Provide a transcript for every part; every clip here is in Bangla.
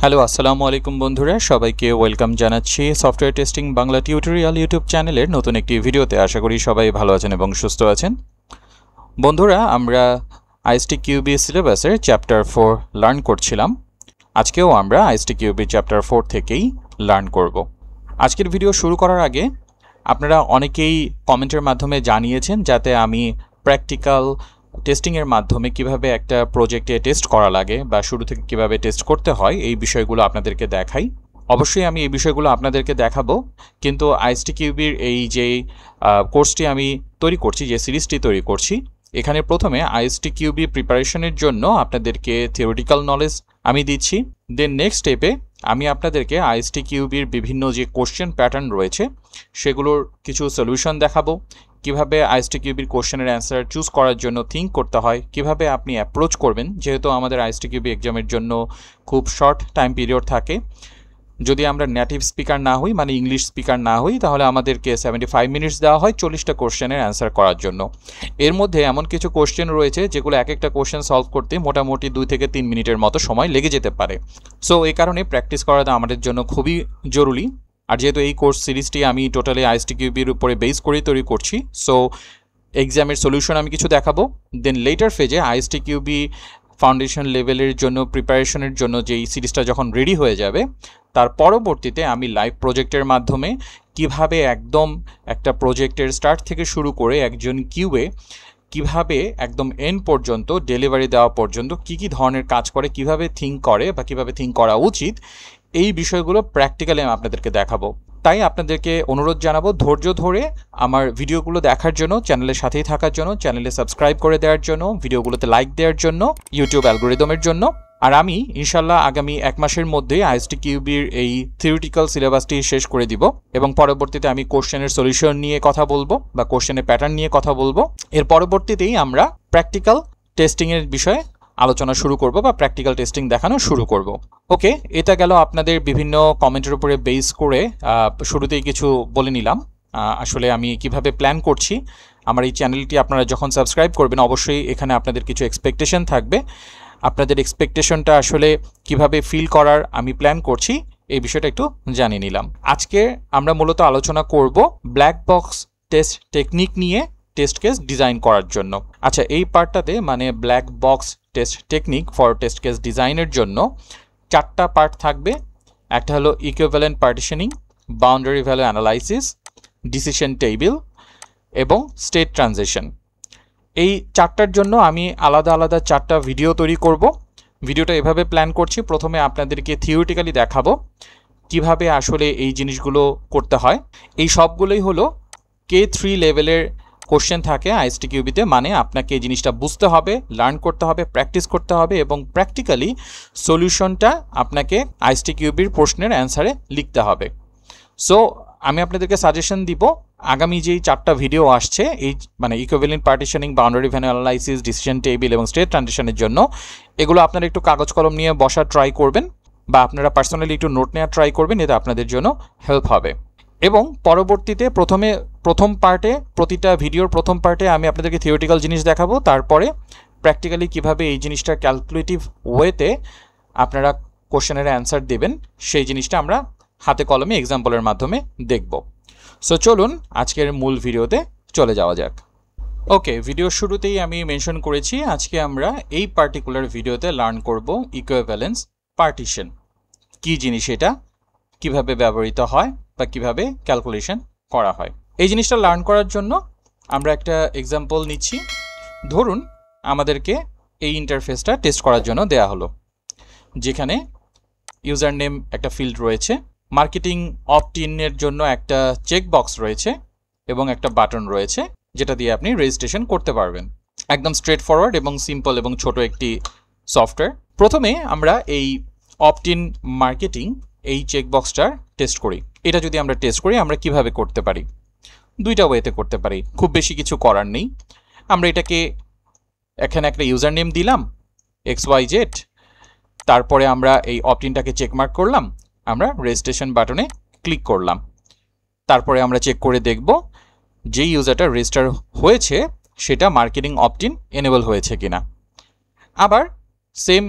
হ্যালো আসসালামু আলাইকুম বন্ধুরা, সবাইকে ওয়েলকাম জানাচ্ছি software testing Bangla tutorial YouTube চ্যানেলের নতুন একটি ভিডিওতে। আশা করি সবাই ভালো আছেন এবং সুস্থ আছেন। বন্ধুরা, আমরা আইএসটিকিউবি সিলেবাসের চ্যাপ্টার 4 লার্ন করছিলাম। আজকেও আমরা আইএসটিকিউবি চ্যাপ্টার 4 থেকেই লার্ন করব। আজকের ভিডিও শুরু করার আগে আপনারা অনেকেই কমেন্টের মাধ্যমে জানিয়েছেন যাতে আমি প্র্যাকটিক্যাল টেস্টিংয়ের মাধ্যমে কিভাবে একটা প্রজেক্টে টেস্ট করা লাগে বা শুরু থেকে কিভাবে টেস্ট করতে হয় এই বিষয়গুলো আপনাদেরকে দেখাই। অবশ্যই আমি এই বিষয়গুলো আপনাদেরকে দেখাবো, কিন্তু আইএসটিকিউবির এই যে কোর্সটি আমি তৈরি করছি, যে সিরিজটি তৈরি করছি, এখানে প্রথমে আইএসটিকিউবি প্রিপারেশনের জন্য আপনাদেরকে থিওরিটিক্যাল নলেজ আমি দিচ্ছি। দেন নেক্সট স্টেপে আমি আপনাদেরকে আইএসটিকিউবির বিভিন্ন যে কোশ্চেন প্যাটার্ন রয়েছে সেগুলোর কিছু সলিউশন দেখাবো, কিভাবে আইএসটিকিউবির কোশ্চেনের অ্যান্সার চুজ করার জন্য থিঙ্ক করতে হয়, কিভাবে আপনি অ্যাপ্রোচ করবেন, যেহেতু আমাদের আইএসটিকিউবি এক্সামের জন্য খুব শর্ট টাইম পিরিয়ড থাকে। যদি আমরা নেটিভ স্পিকার না হই, মানে ইংলিশ স্পিকার না হই, তাহলে আমাদেরকে 75 মিনিটস দেওয়া হয় 40টা কোশ্চেনের অ্যান্সার করার জন্য। এর মধ্যে এমন কিছু কোশ্চেন রয়েছে যেগুলো এক একটা কোশ্চেন সলভ করতে মোটামুটি 2 থেকে 3 মিনিটের মতো সময় লেগে যেতে পারে। সো এই কারণে প্র্যাকটিস করাটা আমাদের জন্য খুবই জরুরি। আর যেহেতু এই কোর্স সিরিজটি আমি টোটালি আইএসটিকিউবির উপরে বেস করেই তৈরি করছি, সো এক্সামের সলিউশন আমি কিছু দেখাবো। দেন লেটার ফেজে আইএসটিকিউবি ফাউন্ডেশন লেভেলের জন্য প্রিপারেশনের জন্য যেই সিরিজটা যখন রেডি হয়ে যাবে, তার পরবর্তীতে আমি লাইভ প্রজেক্টের মাধ্যমে কিভাবে একদম একটা প্রজেক্টের স্টার্ট থেকে শুরু করে একজন কিউএ কিভাবে একদম এন্ড পর্যন্ত ডেলিভারি দেওয়া পর্যন্ত কী কী ধরনের কাজ করে, কিভাবে থিঙ্ক করে বা কিভাবে থিঙ্ক করা উচিত, এই বিষয়গুলো প্র্যাকটিক্যালি আমি আপনাদেরকে দেখাবো। তাই আপনাদেরকে অনুরোধ জানাবো ধৈর্য ধরে আমার ভিডিওগুলো দেখার জন্য, চ্যানেলের সাথেই থাকার জন্য, চ্যানেলে সাবস্ক্রাইব করে দেওয়ার জন্য, ভিডিওগুলোতে লাইক দেওয়ার জন্য, ইউটিউব অ্যালগোরিদমের জন্য। আর আমি ইনশাল্লাহ আগামী 1 মাসের মধ্যেই আইএসটিকিউবির এই থিওরিটিক্যাল সিলেবাসটি শেষ করে দিব এবং পরবর্তীতে আমি কোশ্চেনের সলিউশন নিয়ে কথা বলবো বা কোশ্চেনের প্যাটার্ন নিয়ে কথা বলবো। এর পরবর্তীতেই আমরা প্র্যাকটিক্যাল টেস্টিংয়ের বিষয়ে আলোচনা শুরু করব বা প্র্যাকটিক্যাল টেস্টিং দেখানো শুরু করব। ওকে, এটা গেল আপনাদের বিভিন্ন কমেন্টের উপরে বেস করে শুরুতেই কিছু বলে নিলাম। আসলে আমি কিভাবে প্ল্যান করছি। আমার এই চ্যানেলটি আপনারা যখন সাবস্ক্রাইব করবেন, অবশ্যই এখানে আপনাদের কিছু এক্সপেকটেশন থাকবে। আপনাদের এক্সপেকটেশনটা আসলে কিভাবে ফিল করার আমি প্ল্যান করছি, এই বিষয়টা একটু জানিয়ে নিলাম। আজকে আমরা মূলত আলোচনা করব ব্ল্যাক বক্স টেস্ট টেকনিক নিয়ে টেস্ট কেস ডিজাইন করার জন্য। আচ্ছা, এই পার্টটাতে মানে black box test technique for test case ডিজাইনের জন্য 4টা পার্ট থাকবে। একটা হলো equivalent partitioning, boundary value analysis, decision table এবং স্টেট ট্রানজিশন। এই 4টার জন্য আমি আলাদা আলাদা 4টা ভিডিও তৈরি করব। ভিডিওটা এভাবে প্ল্যান করছি, প্রথমে আপনাদেরকে থিওরিটিক্যালি দেখাবো কিভাবে আসলে এই জিনিসগুলো করতে হয়। এই সবগুলোই হলো K3 লেভেলের কোশ্চেন থাকে আইএসটিকিউবিতে, মানে আপনাকে এই জিনিসটা বুঝতে হবে, লার্ন করতে হবে, প্র্যাকটিস করতে হবে এবং প্র্যাকটিক্যালি সলিউশনটা আপনাকে আইএসটিকিউবির প্রশ্নের অ্যান্সারে লিখতে হবে। সো আমি আপনাদেরকে সাজেশন দিব, আগামী যেই 4টা ভিডিও আসছে, এই মানে equivalent partitioning, boundary value analysis, decision table এবং স্টেট ট্রানজিশনের জন্য, এগুলো আপনারা একটু কাগজ কলম নিয়ে বসার ট্রাই করবেন বা আপনারা পার্সোনালি একটু নোট নেওয়ার ট্রাই করবেন, এতে আপনাদের জন্য হেল্প হবে। এবং পরবর্তীতে প্রথম পার্টে, প্রতিটা ভিডিওর প্রথম পার্টে আমি আপনাদেরকে থিওরিটিক্যাল জিনিস দেখাবো, তারপরে প্র্যাকটিক্যালি কিভাবে এই জিনিসটা ক্যালকুলেটিভ ওয়েতে আপনারা কোশ্চেনের অ্যান্সার দেবেন, সেই জিনিসটা আমরা হাতে কলমে এক্সাম্পলের মাধ্যমে দেখব। সো চলুন আজকের মূল ভিডিওতে চলে যাওয়া যাক। ওকে, ভিডিওর শুরুতেই আমি মেনশন করেছি আজকে আমরা এই পার্টিকুলার ভিডিওতে লার্ন করব ইকুইভ্যালেন্স পার্টিশন কী জিনিস, এটা কিভাবে ব্যবহৃত হয় বা কিভাবে ক্যালকুলেশন করা হয়। এই জিনিসটা লার্ন করার জন্য আমরা একটা এক্সাম্পল নিচ্ছি। ধরুন আমাদেরকে এই ইন্টারফেসটা টেস্ট করার জন্য দেয়া হলো, যেখানে ইউজার নেম একটা ফিল্ড রয়েছে, মার্কেটিং অপট ইনের জন্য একটা চেক বক্স রয়েছে এবং একটা বাটন রয়েছে যেটা দিয়ে আপনি রেজিস্ট্রেশন করতে পারবেন। একদম স্ট্রেট ফরওয়ার্ড এবং সিম্পল এবং ছোট একটি সফটওয়্যার। প্রথমে আমরা এই অপট ইন মার্কেটিং এই চেকবক্সটার টেস্ট করি। এটা যদি আমরা টেস্ট করি, আমরা কিভাবে করতে পারি? 2টা ওয়েতে করতে পারি, খুব বেশি কিছু করার নেই। আমরা এটাকে এখানে একটা ইউজার নেম দিলাম XYZ, তারপরে আমরা এই অপট ইনটাকে চেকমার্ক করলাম, আমরা রেজিস্ট্রেশন বাটনে ক্লিক করলাম, তারপরে আমরা চেক করে দেখব যে ইউজারটা রেজিস্টার হয়েছে সেটা মার্কেটিং অপট ইন এনেবল হয়েছে কিনা। আবার সেম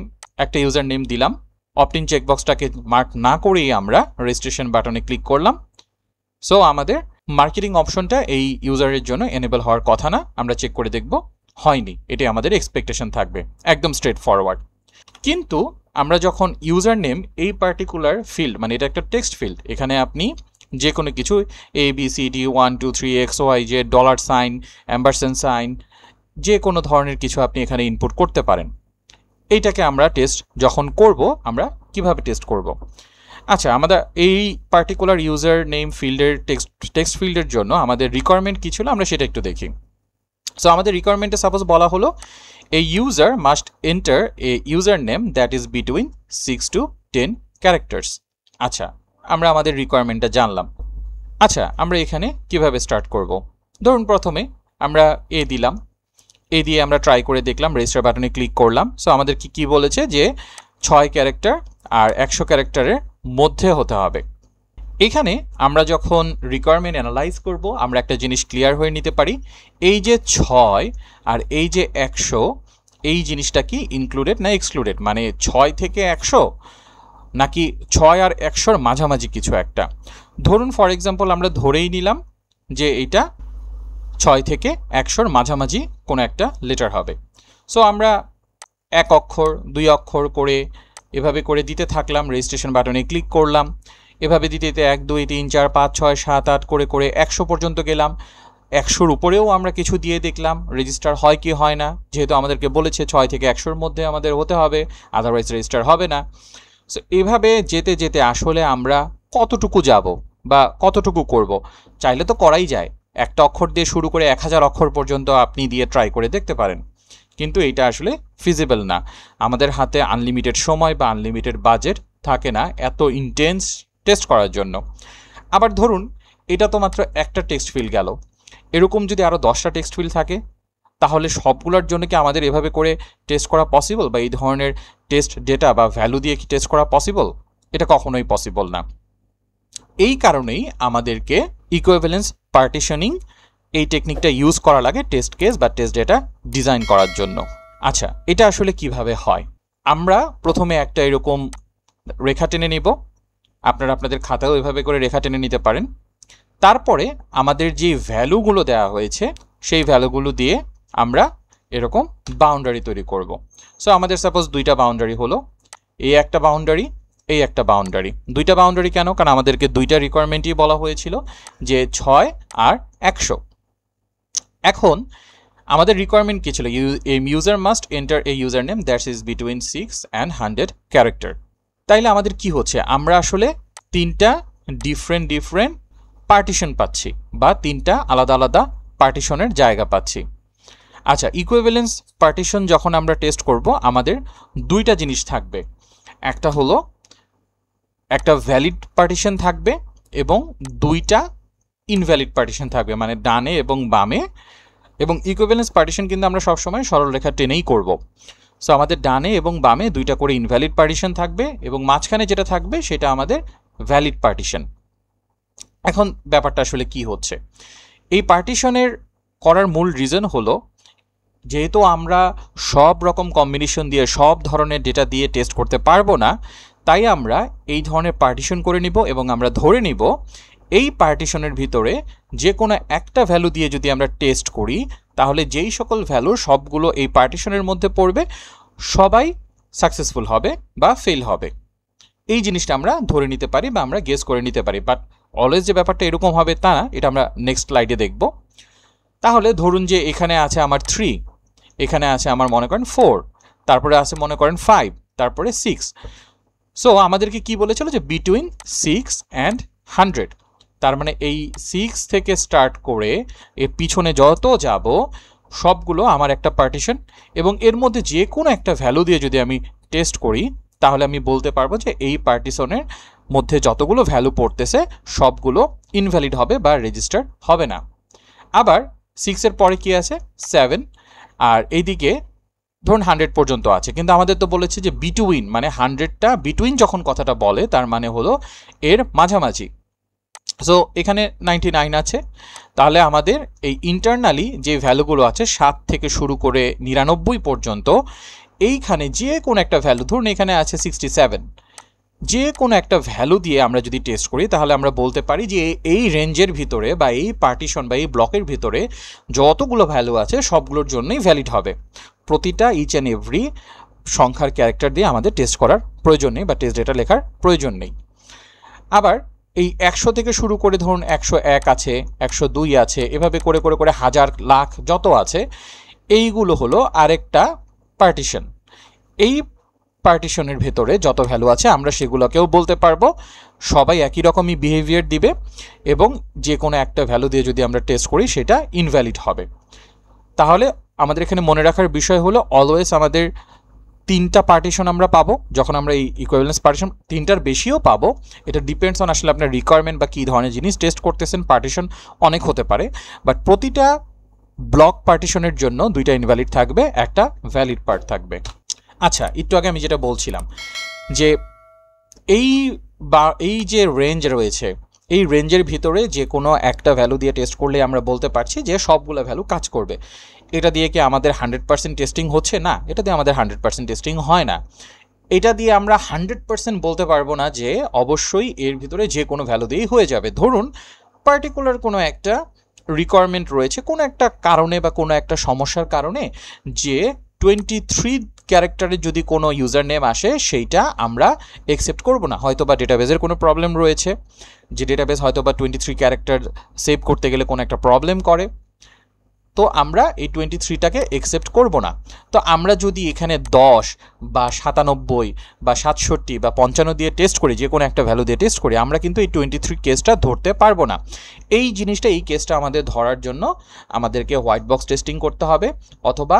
একটা ইউজার নেম দিলাম অপটিন চেকবক্সটাকে মার্ক না করেই আমরা রেজিস্ট্রেশন বাটনে ক্লিক করলাম। সো আমাদের মার্কেটিং অপশনটা এই ইউজারের জন্য এনেবল হওয়ার কথা না, আমরা চেক করে দেখব হয়নি, এটাই আমাদের এক্সপেকটেশন থাকবে, একদম স্ট্রেট ফরওয়ার্ড। কিন্তু আমরা যখন ইউজার নেম এই পার্টিকুলার ফিল্ড, মানে এটা একটা টেক্সট ফিল্ড, এখানে আপনি যে কোনো কিছু ABCD 1 2 3 XYZ dollar sign ampersand sign যে কোনো ধরনের কিছু আপনি এখানে ইনপুট করতে পারেন। এইটাকে আমরা টেস্ট যখন করব, আমরা কিভাবে টেস্ট করব? আচ্ছা, আমাদের এই পার্টিকুলার ইউজার নেম ফিল্ডের টেক্সট ফিল্ডের জন্য আমাদের রিকোয়ারমেন্ট কী ছিল আমরা সেটা একটু দেখি। সো আমাদের রিকোয়ারমেন্টে সাপোজ বলা হলো a user must enter a user name that is between 6 to 10 characters. আচ্ছা, আমরা আমাদের রিকোয়ারমেন্টটা জানলাম। আচ্ছা, আমরা এখানে কিভাবে স্টার্ট করব? ধরুন প্রথমে আমরা এ দিলাম, এ দিয়ে আমরা ট্রাই করে দেখলাম, রেজিস্টার বাটনে ক্লিক করলাম। সো আমাদের কি বলেছে যে 6 ক্যারেক্টার আর 100 ক্যারেক্টারের মধ্যে হতে হবে। এখানে আমরা যখন রিকোয়ারমেন্ট অ্যানালাইজ করব, আমরা একটা জিনিস ক্লিয়ার হয়ে নিতে পারি, এই যে 6 আর এই যে 100, এই জিনিসটা কি ইনক্লুডেড না এক্সক্লুডেড, মানে 6 থেকে 100 নাকি 6 আর 100-র মাঝামাঝি কিছু একটা। ধরুন ফর এক্সাম্পল আমরা ধরেই নিলাম যে এইটা 6 থেকে 100-র মাঝামাঝি কোনো একটা লেটার হবে। সো আমরা 1 অক্ষর 2 অক্ষর করে এভাবে করে দিতে থাকলাম, রেজিস্ট্রেশন বাটনে ক্লিক করলাম, এভাবে দিতে দিতে 1 2 3 4 5 6 7 8 করে করে 100 পর্যন্ত গেলাম। 100-র উপরেও আমরা কিছু দিয়ে দেখলাম রেজিস্টার হয় কি হয় না, যেহেতু আমাদেরকে বলেছে 6 থেকে 100-র মধ্যে আমাদের হতে হবে, আদারওয়াইজ রেজিস্টার হবে না। সো এভাবে যেতে যেতে আসলে আমরা কতটুকু যাব বা কতটুকু করব, চাইলে তো করাই যায়, একটা অক্ষর দিয়ে শুরু করে 1000 অক্ষর পর্যন্ত আপনি দিয়ে ট্রাই করে দেখতে পারেন, কিন্তু এইটা আসলে ফিজিবল না। আমাদের হাতে আনলিমিটেড সময় বা আনলিমিটেড বাজেট থাকে না এত ইন্টেন্স টেস্ট করার জন্য। আবার ধরুন এটা তো মাত্র একটা টেক্সট ফিল্ড গেল, এরকম যদি আরও 10টা টেক্সট ফিল্ড থাকে, তাহলে সবগুলোর জন্য কি আমাদের এভাবে করে টেস্ট করা পসিবল, বা এই ধরনের টেস্ট ডেটা বা ভ্যালু দিয়ে কি টেস্ট করা পসিবল? এটা কখনোই পসিবল না। এই কারণেই আমাদেরকে ইকুইভ্যালেন্স পার্টিশনিং এই টেকনিকটা ইউজ করা লাগে টেস্ট কেস বা টেস্ট ডেটা ডিজাইন করার জন্য। আচ্ছা, এটা আসলে কিভাবে হয়? আমরা প্রথমে একটা এরকম রেখা টেনে নেব, আপনারা আপনাদের খাতাও এভাবে করে রেখা টেনে নিতে পারেন। তারপরে আমাদের যে ভ্যালুগুলো দেওয়া হয়েছে সেই ভ্যালুগুলো দিয়ে আমরা এরকম বাউন্ডারি তৈরি করব। সো আমাদের সাপোজ 2টা বাউন্ডারি হলো, এই একটা বাউন্ডারি, এই একটা বাউন্ডারি। 2টা বাউন্ডারি কেন? কারণ আমাদেরকে 2টা রিকোয়ারমেন্টই বলা হয়েছিল যে 6 আর 100। এখন আমাদের রিকোয়ারমেন্ট কী ছিল? User must enter a user name that is between 6 and 100 character. তাইলে আমাদের কি হচ্ছে, আমরা আসলে 3টা ডিফারেন্ট পার্টিশন পাচ্ছি, বা 3টা আলাদা আলাদা পার্টিশনের জায়গা পাচ্ছি। আচ্ছা, ইকুইভ্যালেন্স পার্টিশন যখন আমরা টেস্ট করব, আমাদের 2টা জিনিস থাকবে, একটা হলো একটা ভ্যালিড পার্টিশন থাকবে এবং 2টা ইনভ্যালিড পার্টিশন থাকবে, মানে ডানে এবং বামে। এবং ইকুইভ্যালেন্স পার্টিশন কিন্তু আমরা সবসময় সরল রেখা টেনেই করব। সো আমাদের ডানে এবং বামে 2টা করে ইনভ্যালিড পার্টিশন থাকবে এবং মাঝখানে যেটা থাকবে সেটা আমাদের ভ্যালিড পার্টিশন। এখন ব্যাপারটা আসলে কি হচ্ছে, এই পার্টিশনের করার মূল রিজন হলো, যেহেতু আমরা সব রকম কম্বিনেশন দিয়ে সব ধরনের ডেটা দিয়ে টেস্ট করতে পারবো না, তাই আমরা এই ধরনের পার্টিশন করে নিব এবং আমরা ধরে নিব এই পার্টিশনের ভিতরে যে কোনো একটা ভ্যালু দিয়ে যদি আমরা টেস্ট করি, তাহলে যেই সকল ভ্যালু সবগুলো এই পার্টিশনের মধ্যে পড়বে সবাই সাকসেসফুল হবে বা ফেল হবে, এই জিনিসটা আমরা ধরে নিতে পারি বা আমরা গেস করে নিতে পারি। বাট অলওয়েজ যে ব্যাপারটা এরকম হবে তা না, এটা আমরা নেক্সট স্লাইডে দেখব। তাহলে ধরুন যে এখানে আছে আমার 3, এখানে আছে আমার মনে করেন 4, তারপরে আছে মনে করেন 5, তারপরে 6। সো আমাদেরকে কি বলেছিল যে বিটুইন 6 and 100, তার মানে এই 6 থেকে স্টার্ট করে এর পিছনে যত যাব সবগুলো আমার একটা পার্টিশন, এবং এর মধ্যে যে কোনো একটা ভ্যালু দিয়ে যদি আমি টেস্ট করি, তাহলে আমি বলতে পারবো যে এই পার্টিশনের মধ্যে যতগুলো ভ্যালু পড়তেছে সবগুলো ইনভ্যালিড হবে বা রেজিস্টার হবে না। আবার 6-এর পরে কি আছে? 7, আর এইদিকে ধরুন 100 পর্যন্ত আছে, কিন্তু আমাদের তো বলেছে যে বিটুইন, মানে 100টা বিটুইন যখন কথাটা বলে তার মানে হলো এর মাঝামাঝি। সো এখানে 99 আছে, তাহলে আমাদের এই ইন্টারনালি যে ভ্যালুগুলো আছে 7 থেকে শুরু করে 99 পর্যন্ত, এইখানে যে কোনো একটা ভ্যালু, ধরুন এখানে আছে 67, যে কোনো একটা ভ্যালু দিয়ে আমরা যদি টেস্ট করি তাহলে আমরা বলতে পারি যে এই রেঞ্জের ভিতরে বা এই পার্টিশন বা এই ব্লকের ভিতরে যতগুলো ভ্যালু আছে সবগুলোর জন্যই ভ্যালিড হবে। প্রতিটা ইচ অ্যান্ড এভরি সংখ্যার ক্যারেক্টার দিয়ে আমাদের টেস্ট করার প্রয়োজন নেই বা টেস্ট ডেটা লেখার প্রয়োজন নেই। আবার এই 100 থেকে শুরু করে ধরুন 101 আছে, 102 আছে, এভাবে করে করে করে হাজার লাখ যত আছে, এইগুলো হলো আরেকটা পার্টিশন। এই পার্টিশনের ভেতরে যত ভ্যালু আছে আমরা সেগুলোকেও বলতে পারবো। সবাই একই রকমই বিহেভিয়ার দিবে এবং যে কোনো একটা ভ্যালু দিয়ে যদি আমরা টেস্ট করি সেটা ইনভ্যালিড হবে। তাহলে আমাদের এখানে মনে রাখার বিষয় হলো অলওয়েজ আমাদের 3টা পার্টিশন আমরা পাবো। যখন আমরা এই ইকুইভ্যালেন্স পার্টিশন 3টার বেশিও পাবো, এটা ডিপেন্ডস অন আসলে আপনার রিকোয়ারমেন্ট বা কী ধরনের জিনিস টেস্ট করতেছেন। পার্টিশন অনেক হতে পারে, বাট প্রতিটা ব্লক পার্টিশনের জন্য 2টা ইনভ্যালিড থাকবে, একটা ভ্যালিড পার্ট থাকবে। আচ্ছা, একটু আগে আমি যেটা বলছিলাম যে এই যে রেঞ্জ রয়েছে, এই রেঞ্জের ভিতরে যে কোনো একটা ভ্যালু দিয়ে টেস্ট করলে আমরা বলতে পারছি যে সবগুলো ভ্যালু কাজ করবে। এটা দিয়ে কি আমাদের 100% টেস্টিং হচ্ছে? না, এটা দিয়ে আমাদের 100% টেস্টিং হয় না। এটা দিয়ে আমরা 100% বলতে পারবো না যে অবশ্যই এর ভিতরে যে কোনো ভ্যালু দিয়েই হয়ে যাবে। ধরুন পার্টিকুলার কোনো একটা রিকোয়ারমেন্ট রয়েছে কোনো একটা কারণে বা কোনো একটা সমস্যার কারণে, যে 23 ক্যারেক্টারের যদি কোনো ইউজার নেম আসে সেইটা আমরা অ্যাকসেপ্ট করব না। হয়তো বা ডেটাবেসের কোনো প্রবলেম রয়েছে, যে ডেটাবেস হয়তো বা 23 ক্যারেক্টার সেভ করতে গেলে কোনো একটা প্রবলেম করে, তো আমরা এই 23টাকে অ্যাকসেপ্ট করব না। তো আমরা যদি এখানে 10 বা 97 বা 67 বা 55 দিয়ে টেস্ট করি, যে কোনো একটা ভ্যালু দিয়ে টেস্ট করি, আমরা কিন্তু এই 23 কেসটা ধরতে পারবো না। এই জিনিসটা, এই কেসটা আমাদের ধরার জন্য আমাদেরকে হোয়াইট বক্স টেস্টিং করতে হবে, অথবা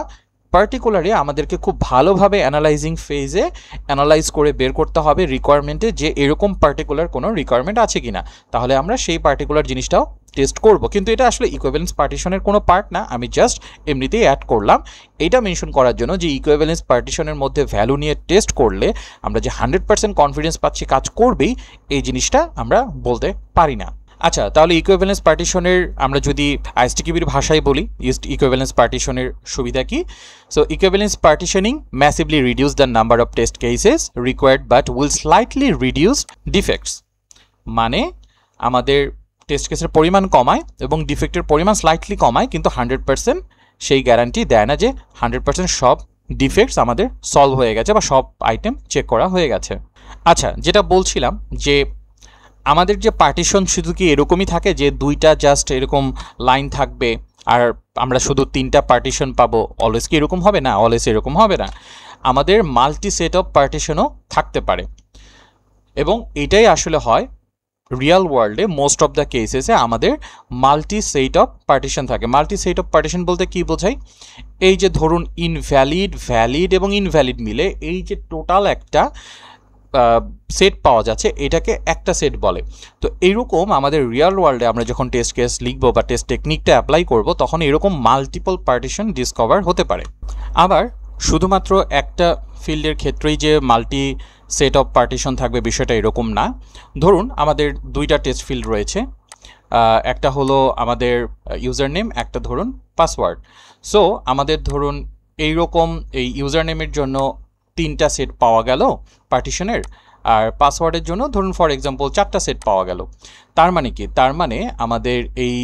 পার্টিকুলারলি আমাদেরকে খুব ভালোভাবে অ্যানালাইজিং ফেজে অ্যানালাইজ করে বের করতে হবে রিকোয়ারমেন্টে যে এরকম পার্টিকুলার কোনো রিকোয়ারমেন্ট আছে কিনা, তাহলে আমরা সেই পার্টিকুলার জিনিসটাও টেস্ট করব। কিন্তু এটা আসলে ইকুইভ্যালেন্স পার্টিশনের কোনো পার্ট না, আমি জাস্ট এমনিতেই অ্যাড করলাম এটা মেনশন করার জন্য যে ইকুইভ্যালেন্স পার্টিশনের মধ্যে ভ্যালু নিয়ে টেস্ট করলে আমরা যে 100% কনফিডেন্স পাচ্ছি কাজ করবেই, এই জিনিসটা আমরা বলতে পারি না। আচ্ছা, তাহলে ইকুইভ্যালেন্স পার্টিশনের আমরা যদি আইএসটিকিউবির ভাষায় বলি, ইকুইভ্যালেন্স পার্টিশনের সুবিধা কি? So equivalence partitioning massively reduce the number of test cases required but will slightly reduce defects. মানে আমাদের টেস্ট কেসের পরিমাণ কমায় এবং ডিফেক্টের পরিমাণ স্লাইটলি কমায়, কিন্তু 100% সেই গ্যারান্টি দেয় না যে 100% সব ডিফেক্টস আমাদের সলভ হয়ে গেছে বা সব আইটেম চেক করা হয়ে গেছে। আচ্ছা, যেটা বলছিলাম যে আমাদের যে পার্টিশন শুধু কি এরকমই থাকে যে 2টা জাস্ট এরকম লাইন থাকবে আর আমরা শুধু 3টা পার্টিশন পাবো? অলওয়েজ কি এরকম হবে? না, অলওয়েজ এরকম হবে না। আমাদের মাল্টি সেট অফ পার্টিশনও থাকতে পারে এবং এটাই আসলে হয় রিয়েল ওয়ার্ল্ডে। মোস্ট অফ দ্য কেসেসে আমাদের মাল্টি সেট অফ পার্টিশন থাকে। মাল্টি সেট অফ পার্টিশন বলতে কি বোঝায়? এই যে ধরুন ইনভ্যালিড, ভ্যালিড এবং ইনভ্যালিড মিলে এই যে টোটাল একটা সেট পাওয়া যাচ্ছে, এটাকে একটা সেট বলে। তো এইরকম আমাদের রিয়েল ওয়ার্ল্ডে আমরা যখন টেস্ট কেস লিখবো বা টেস্ট টেকনিকটা অ্যাপ্লাই করব, তখন এরকম মাল্টিপল পার্টিশন ডিসকভার হতে পারে। আবার শুধুমাত্র একটা ফিল্ডের ক্ষেত্রেই যে মাল্টি সেট অফ পার্টিশন থাকবে বিষয়টা এরকম না। ধরুন আমাদের 2টা টেস্ট ফিল্ড রয়েছে, একটা হলো আমাদের ইউজার নেম, একটা ধরুন পাসওয়ার্ড। সো আমাদের ধরুন এইরকম এই ইউজার নেমের জন্য 3টা সেট পাওয়া গেল পার্টিশনের, আর পাসওয়ার্ডের জন্য ধরুন ফর এক্সাম্পল 4টা সেট পাওয়া গেল। তার মানে কি? তার মানে আমাদের এই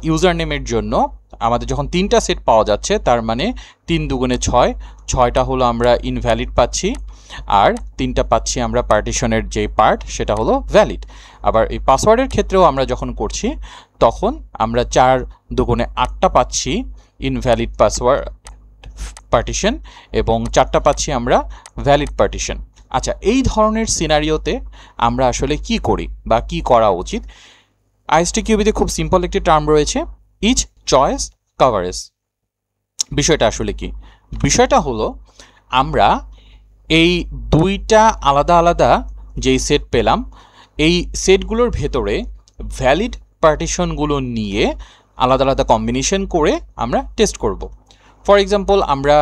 ইউজার নেমের জন্য আমাদের যখন 3টা সেট পাওয়া যাচ্ছে, তার মানে 3 দুগুণে 6, 6টা হলো আমরা ইনভ্যালিড পাচ্ছি আর 3টা পাচ্ছি আমরা পার্টিশনের যে পার্ট সেটা হলো ভ্যালিড। আবার এই পাসওয়ার্ডের ক্ষেত্রেও আমরা যখন করছি তখন আমরা 4 দুগুণে 8টা পাচ্ছি ইনভ্যালিড পাসওয়ার্ড পার্টিশন এবং 4টা পাচ্ছি আমরা ভ্যালিড পার্টিশন। আচ্ছা, এই ধরনের সিনারিওতে আমরা আসলে কি করি বা কি করা উচিত? আইএসটিকিউবিতে খুব সিম্পল একটি টার্ম রয়েছে, ইচ চয়েস কভারেজ। বিষয়টা আসলে কি? বিষয়টা হলো আমরা এই 2টা আলাদা আলাদা যেই সেট পেলাম, এই সেটগুলোর ভেতরে ভ্যালিড পার্টিশনগুলো নিয়ে আলাদা আলাদা কম্বিনেশন করে আমরা টেস্ট করব। ফর এক্সাম্পল আমরা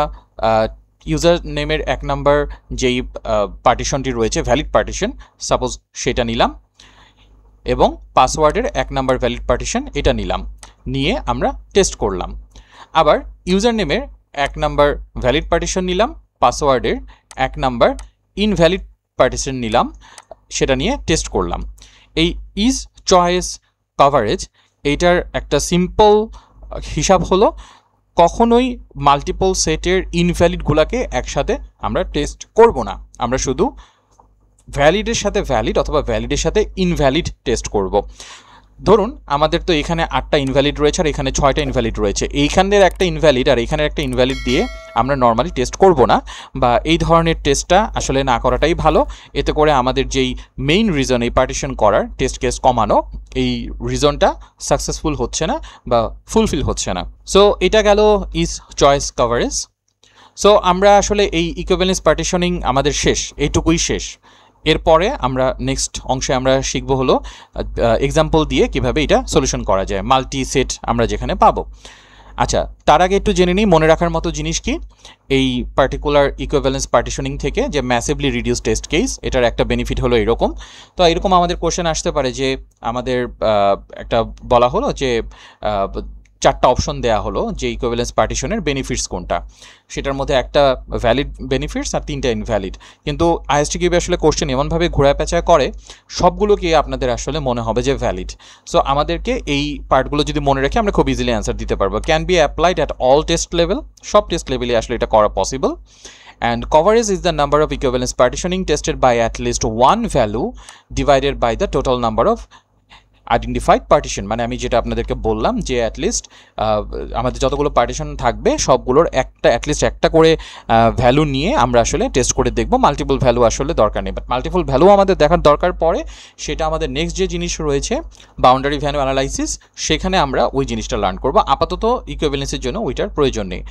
ইউজার নেমের 1 নাম্বার যেই পার্টিশনটি রয়েছে ভ্যালিড পার্টিশন, সাপোজ সেটা নিলাম, এবং পাসওয়ার্ডের 1 নাম্বার ভ্যালিড পার্টিশন এটা নিলাম, নিয়ে আমরা টেস্ট করলাম। আবার ইউজার নেমের 1 নাম্বার ভ্যালিড পার্টিশন নিলাম পাসওয়ার্ডের 1 নাম্বার ইনভ্যালিড পার্টিশন নিলাম, সেটা নিয়ে টেস্ট করলাম। এই ইজ চয়েস কভারেজ এইটার একটা সিম্পল হিসাব হলো কখনোই মাল্টিপল সেটের ইনভ্যালিডগুলোকে একসাথে আমরা টেস্ট করব না, আমরা শুধু ভ্যালিডের সাথে ভ্যালিড অথবা ভ্যালিডের সাথে ইনভ্যালিড টেস্ট করব। ধরুন আমাদের তো এখানে 8টা ইনভ্যালিড রয়েছে আর এখানে 6টা ইনভ্যালিড রয়েছে, এইখানের একটা ইনভ্যালিড আর এখানের একটা ইনভ্যালিড দিয়ে আমরা নর্মালি টেস্ট করব না, বা এই ধরনের টেস্টটা আসলে না করাটাই ভালো। এতে করে আমাদের যেই মেইন রিজন এই পার্টিশন করার টেস্ট কেস কমানো, এই রিজনটা সাকসেসফুল হচ্ছে না বা ফুলফিল হচ্ছে না। সো এটা গেল ইজ চয়েস কভারেজ। সো আমরা আসলে এই ইকুইভ্যালেন্স পার্টিশনিং আমাদের শেষ, এইটুকুই শেষ। এরপরে আমরা নেক্সট অংশে আমরা শিখব হলো এক্সাম্পল দিয়ে কিভাবে এটা সলিউশন করা যায়, মাল্টি সেট আমরা যেখানে পাবো। আচ্ছা, তার আগে একটু জেনে নিই মনে রাখার মতো জিনিস কি এই পার্টিকুলার ইকুইভ্যালেন্স পার্টিশনিং থেকে, যে ম্যাসিভলি রিডিউস টেস্ট কেস, এটার একটা বেনিফিট হলো এরকম। তো এরকম আমাদের কোশ্চেন আসতে পারে যে আমাদের একটা বলা হলো যে 4টা অপশন দেওয়া হলো যে ইকুইভ্যালেন্স পার্টিশনের বেনিফিটস কোনটা, সেটার মধ্যে একটা ভ্যালিড বেনিফিটস আর 3টা ইনভ্যালিড। কিন্তু আইএসটি কিউবে আসলে কোশ্চেন এমনভাবে ঘোরা পেঁচা করে সবগুলোকে আপনাদের আসলে মনে হবে যে ভ্যালিড। সো আমাদেরকে এই পার্টগুলো যদি মনে রেখে আমরা খুব ইজিলি অ্যান্সার দিতে পারবো। Can be applied at all test level, সব টেস্ট লেভেলে আসলে এটা করা possible. And coverage is the number of equivalence partitioning tested by at least one value divided by the total number of identified partition. মানে আমি যেটা আপনাদেরকে বললাম যে অ্যাটলিস্ট আমাদের যতগুলো পার্টিশন থাকবে সবগুলোর অ্যাটলিস্ট একটা করে ভ্যালু নিয়ে আমরা আসলে টেস্ট করে দেখব। মাল্টিপল ভ্যালু আসলে দরকার নেই, বাট মাল্টিপল ভ্যালু আমাদের দেখার দরকার পড়ে। সেটা আমাদের নেক্সট যে জিনিস রয়েছে বাউন্ডারি ভ্যালু অ্যানালাইসিস, সেখানে আমরা ওই জিনিসটা লার্ন করব। আপাতত ইকুইভ্যালেন্সের জন্য ওইটার প্রয়োজন নেই।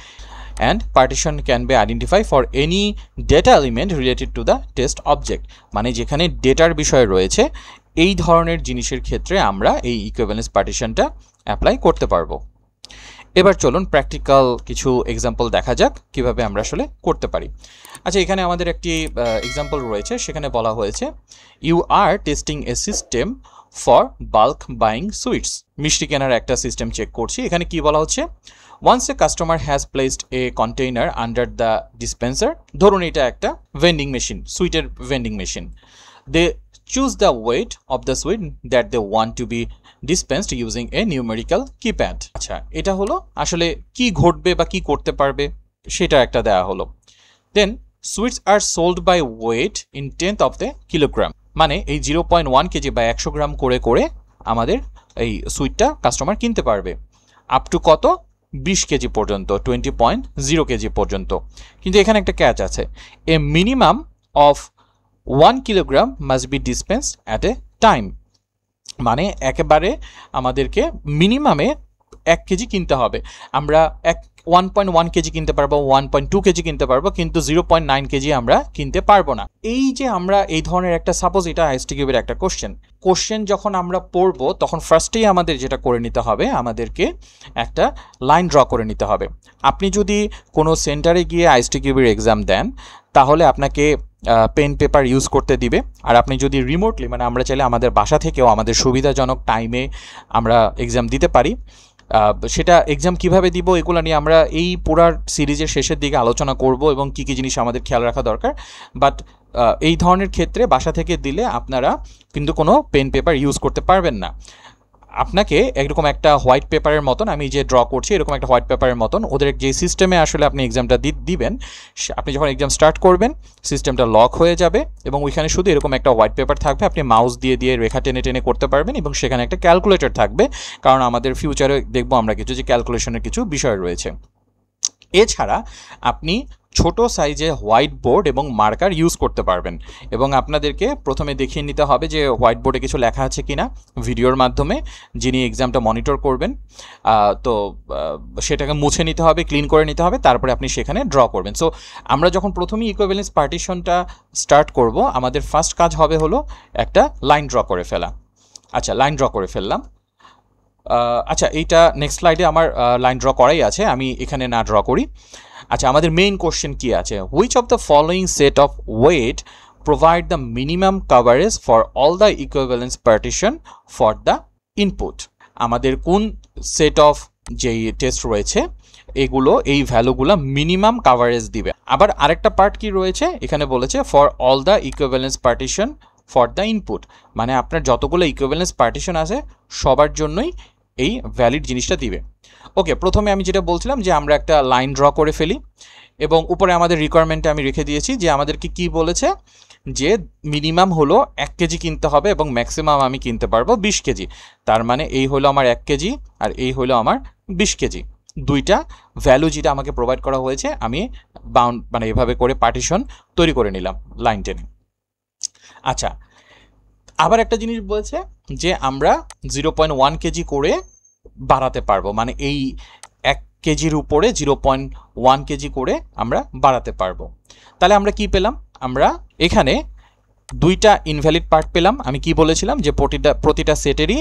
And partition can be identified for any data element related to the test object, মানে যেখানে ডেটার বিষয় রয়েছে এই ধরনের জিনিসের ক্ষেত্রে আমরা এই ইকুইভ্যালেন্স পার্টিশনটা অ্যাপ্লাই করতে পারবো। এবার চলুন প্র্যাকটিক্যাল কিছু এক্সাম্পল দেখা যাক কিভাবে আমরা আসলে করতে পারি। আচ্ছা, এখানে আমাদের একটি এক্সাম্পল রয়েছে, সেখানে বলা হয়েছে you are testing a system for bulk buying sweets. মিষ্টি কেনার একটা সিস্টেম চেক করছি। এখানে কি বলা হচ্ছে, once a customer has placed a container under the dispenser, ধরুন এটা একটা ভেন্ডিং মেশিন, সুইটের vending machine, they choose the weight of the sweet that they want to be dispensed using a numerical keypad। আচ্ছা, এটা হলো আসলে কি ঘটবে বা কি করতে পারবে সেটা একটা দেয়া হলো। then sweets are sold by weight in 10th of the kilogram, মানে এই 0.1 কেজি বা 100 গ্রাম করে করে আমাদের এই সুইটটা কাস্টমার কিনতে পারবে। আপ টু কত, 20 কেজি পর্যন্ত, 20.0 কেজি পর্যন্ত। কিন্তু এখানে একটা ক্যাচ আছে, a minimum of 1 kilogram must be dispense at a time, মানে একেবারে আমাদেরকে মিনিমামে 1 কেজি কিনতে হবে। আমরা 1.1 কেজি কিনতে পারবো, 1.2 কেজি কিনতে পারবো, কিন্তু 0.9 কেজি আমরা কিনতে পারবো না। এই যে আমরা এই ধরনের একটা, সাপোজ এটা আইএসটি কিউবের একটা কোশ্চেন যখন আমরা পড়বো তখন ফার্স্টেই আমাদের যেটা করে নিতে হবে, আমাদেরকে একটা লাইন ড্র করে নিতে হবে। আপনি যদি কোনো সেন্টারে গিয়ে আইএসটি কিউবের এক্সাম দেন তাহলে আপনাকে পেন পেপার ইউজ করতে দিবে। আর আপনি যদি রিমোটলি, মানে আমরা চাইলে আমাদের বাসা থেকেও আমাদের সুবিধাজনক টাইমে আমরা এক্সাম দিতে পারি। সেটা এক্সাম কিভাবে দিব এগুলো নিয়ে আমরা এই পুরার সিরিজের শেষের দিকে আলোচনা করব এবং কী কী জিনিস আমাদের খেয়াল রাখা দরকার। বাট এই ধরনের ক্ষেত্রে বাসা থেকে দিলে আপনারা কিন্তু কোনো পেন পেপার ইউজ করতে পারবেন না। আপনাকে এরকম একটা হোয়াইট পেপারের মতন, আমি যে ড্র করছি এরকম একটা হোয়াইট পেপারের মতন, ওদের যে সিস্টেমে আসলে আপনি এক্সামটা দিবেন, আপনি যখন এক্সাম স্টার্ট করবেন সিস্টেমটা লক হয়ে যাবে এবং ওইখানে শুধু এরকম একটা হোয়াইট পেপার থাকবে, আপনি মাউস দিয়ে দিয়ে রেখা টেনে টেনে করতে পারবেন এবং সেখানে একটা ক্যালকুলেটর থাকবে, কারণ আমাদের ফিউচারে দেখবো আমরা কিছু যে ক্যালকুলেশনের কিছু বিষয় রয়েছে। এছাড়া আপনি ছোট সাইজে হোয়াইট বোর্ড এবং মার্কার ইউজ করতে পারবেন এবং আপনাদেরকে প্রথমে দেখিয়ে নিতে হবে যে হোয়াইট বোর্ডে কিছু লেখা আছে কিনা ভিডিওর মাধ্যমে, যিনি এক্সামটা মনিটর করবেন। তো সেটাকে মুছে নিতে হবে, ক্লিন করে নিতে হবে, তারপরে আপনি সেখানে ড্র করবেন। সো আমরা যখন প্রথমেই ইকুইভ্যালেন্স পার্টিশনটা স্টার্ট করব, আমাদের ফার্স্ট কাজ হবে হলো একটা লাইন ড্র করে ফেলা। আচ্ছা, লাইন ড্র করে ফেললাম। আচ্ছা, এইটা নেক্সট স্লাইডে আমার লাইন ড্র করাই আছে, আমি এখানে না ড্র করি। আচ্ছা, আমাদের মেইন কোশ্চেন কি আছে, which of the following set of weight provide the minimum coverage for all the equivalence partition for the input. আমাদের কোন সেট অফ যেই টেস্ট রয়েছে এগুলো এই ভ্যালুগুলো মিনিমাম কাভারেজ দিবে। আবার আরেকটা পার্ট কি রয়েছে এখানে বলেছে for all the equivalence partition for the input, মানে আপনার যতগুলো ইকুইভ্যালেন্স পার্টিশন আছে সবার জন্যই এই ভ্যালিড জিনিসটা দিবে। ওকে, প্রথমে আমি যেটা বলছিলাম যে আমরা একটা লাইন ড্র করে ফেলি এবং উপরে আমাদের রিকোয়ারমেন্টে আমি রেখে দিয়েছি যে আমাদেরকে কি বলেছে যে মিনিমাম হলো 1 কেজি কিনতে হবে এবং ম্যাক্সিমাম আমি কিনতে পারবো 20 কেজি। তার মানে এই হলো আমার 1 কেজি আর এই হলো আমার 20 কেজি। দুইটা ভ্যালু যেটা আমাকে প্রোভাইড করা হয়েছে আমি মানে এভাবে করে পার্টিশন তৈরি করে নিলাম লাইন টেনে। আচ্ছা, আবার একটা জিনিস বলেছে যে আমরা 0.1 কেজি করে বাড়াতে পারবো, মানে এই 1 কেজির উপরে 0.1 কেজি করে আমরা বাড়াতে পারবো। তাহলে আমরা কি পেলাম? আমরা এখানে দুইটা ইনভ্যালিড পার্ট পেলাম। আমি কি বলেছিলাম যে প্রতিটা সেটেরই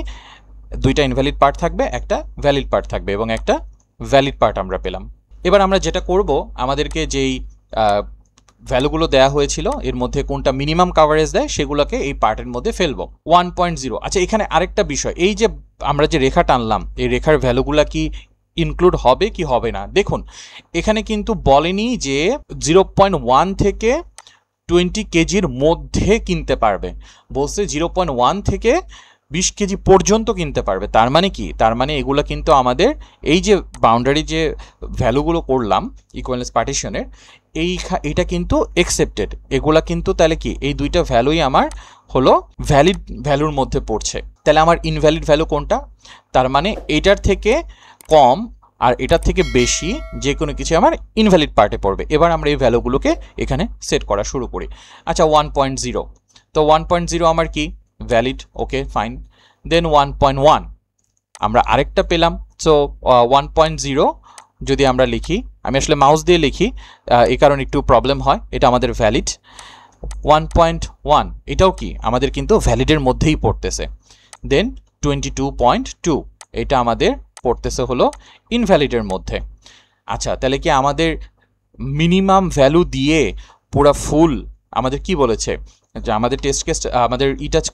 দুইটা ইনভ্যালিড পার্ট থাকবে, একটা ভ্যালিড পার্ট থাকবে এবং একটা ভ্যালিড পার্ট আমরা পেলাম। এবার আমরা যেটা করব, আমাদেরকে যেই ভ্যালুগুলো দেওয়া হয়েছিল এর মধ্যে কোনটা মিনিমাম কাভারেজ দেয় সেগুলোকে এই পার্টের মধ্যে ফেলবো। 1.0। আচ্ছা, এখানে আরেকটা বিষয়, এই যে আমরা যে রেখা টানলাম এই রেখার ভ্যালুগুলো কি ইনক্লুড হবে কি হবে না? দেখুন এখানে কিন্তু বলেনি যে 0.1 থেকে 20 কেজির মধ্যে কিনতে পারবে, বলছে 0.1 থেকে 20 কেজি পর্যন্ত কিনতে পারবে। তার মানে কি? তার মানে এগুলো কিন্তু আমাদের এই যে বাউন্ডারি যে ভ্যালুগুলো করলাম ইকুইভ্যালেন্স পার্টিশনের এইটা কিন্তু একসেপ্টেড। এগুলা কিন্তু তাহলে কি এই দুইটা ভ্যালুই আমার হলো ভ্যালিড ভ্যালুর মধ্যে পড়ছে। তাহলে আমার ইনভ্যালিড ভ্যালু কোনটা? তার মানে এটার থেকে কম আর এটার থেকে বেশি যে কোনো কিছু আমার ইনভ্যালিড পার্টে পড়বে। এবার আমরা এই ভ্যালুগুলোকে এখানে সেট করা শুরু করি। আচ্ছা, 1.0, তো 1.0 আমার কি ভ্যালিড, ওকে ফাইন। দেন 1.1 আমরা আরেকটা পেলাম। সো 1.0 যদি আমরা লিখি, আমি আসলে মাউস দিয়ে লিখি এই কারণে একটু প্রবলেম হয়, এটা আমাদের ভ্যালিড। 1.1 এটাও কি আমাদের কিন্তু ভ্যালিডের মধ্যেই পড়তেছে। দেন 22.2 এটা আমাদের পড়তেছে হলো ইনভ্যালিডের মধ্যে। আচ্ছা, তাহলে কি আমাদের মিনিমাম ভ্যালু দিয়ে পুরা ফুল আমাদের কি বলেছে যে আমাদের টেস্ট কেস আমাদের